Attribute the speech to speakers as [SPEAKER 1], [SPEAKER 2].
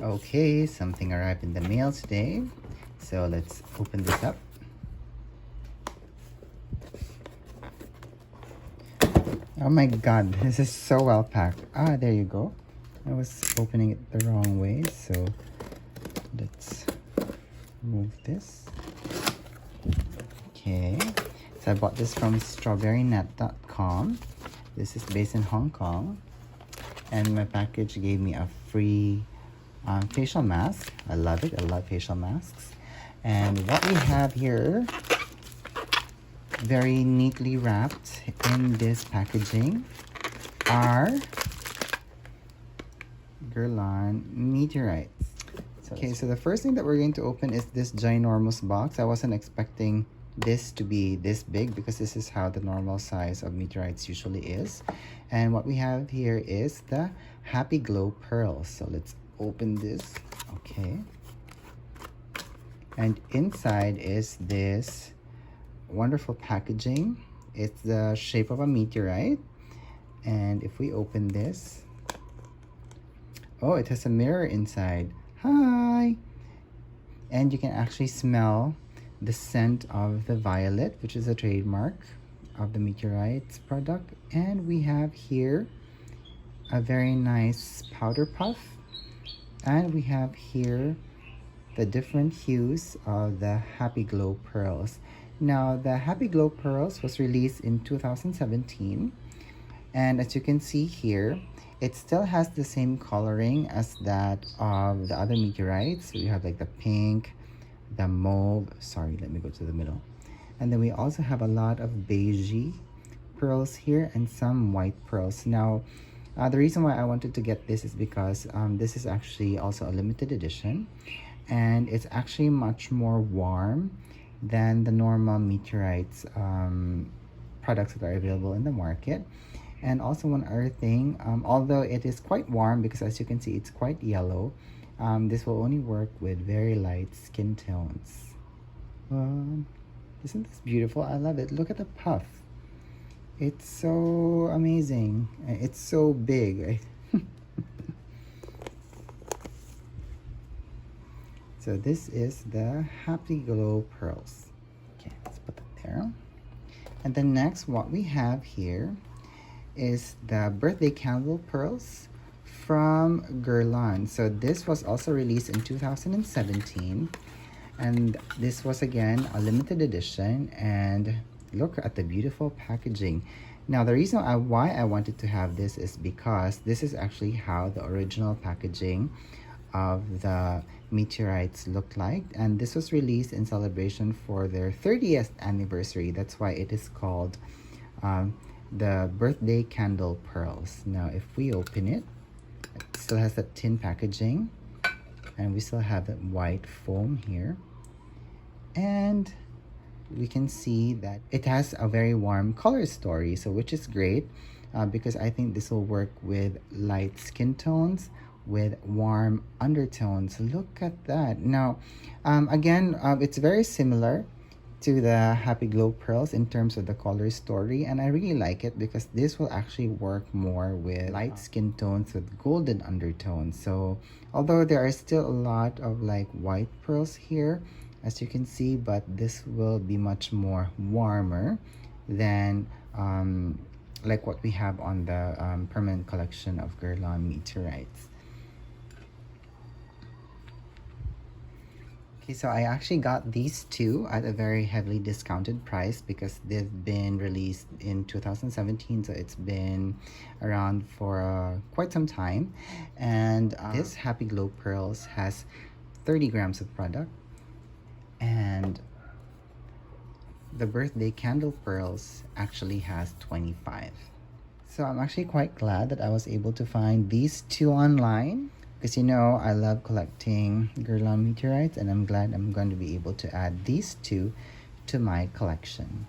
[SPEAKER 1] Okay, something arrived in the mail today. So let's open this up. Oh my god, this is so well packed. Ah, there you go. I was opening it the wrong way, so let's move this. Okay, so I bought this from strawberrynet.com. This is based in Hong Kong, and my package gave me a free facial mask. I love it. I love facial masks. And what we have here, very neatly wrapped in this packaging, are Guerlain Meteorites. Okay, so the first thing that we're going to open is this ginormous box. I wasn't expecting this to be this big because this is how the normal size of meteorites usually is. And what we have here is the Happy Glow Pearls. So let's open this. Okay. And inside is this wonderful packaging. It's the shape of a meteorite. And if we open this, oh, it has a mirror inside. Hi! And you can actually smell the scent of the violet, which is a trademark of the Meteorites product. And we have here a very nice powder puff. And we have here the different hues of the Happy Glow Pearls. Now, the Happy Glow Pearls was released in 2017. And as you can see here, it still has the same coloring as that of the other meteorites. So you have like the pink, the mauve, sorry, let me go to the middle. And then we also have a lot of beigey pearls here and some white pearls. Now, the reason why I wanted to get this is because this is actually also a limited edition. And it's actually much more warm than the normal meteorites products that are available in the market. And also one other thing, although it is quite warm because as you can see it's quite yellow, this will only work with very light skin tones. Isn't this beautiful? I love it. Look at the puff. It's so amazing. It's so big. So this is the Happy Glow Pearls. Okay, let's put that there. And then next, what we have here is the Birthday Candle Pearls from Guerlain. So this was also released in 2017. And this was again a limited edition. And look at the beautiful packaging. Now the reason why I wanted to have this is because this is actually how the original packaging of the meteorites looked like, and this was released in celebration for their 30th anniversary. That's why it is called the Birthday Candle Pearls. Now if we open it, it still has that tin packaging, and we still have that white foam here, and we can see that it has a very warm color story, so which is great because I think this will work with light skin tones with warm undertones. Look at that. Now again, it's very similar to the Happy Glow Pearls in terms of the color story, and I really like it because this will actually work more with light skin tones with golden undertones. So although there are still a lot of like white pearls here, as you can see, but this will be much more warmer than like what we have on the permanent collection of Guerlain Meteorites. Okay, so I actually got these two at a very heavily discounted price because they've been released in 2017, so it's been around for quite some time. And this Happy Glow Pearls has 30 grams of product, and the Birthday Candle Pearls actually has 25. So I'm actually quite glad that I was able to find these two online, because you know I love collecting Guerlain meteorites, and I'm glad I'm going to be able to add these two to my collection.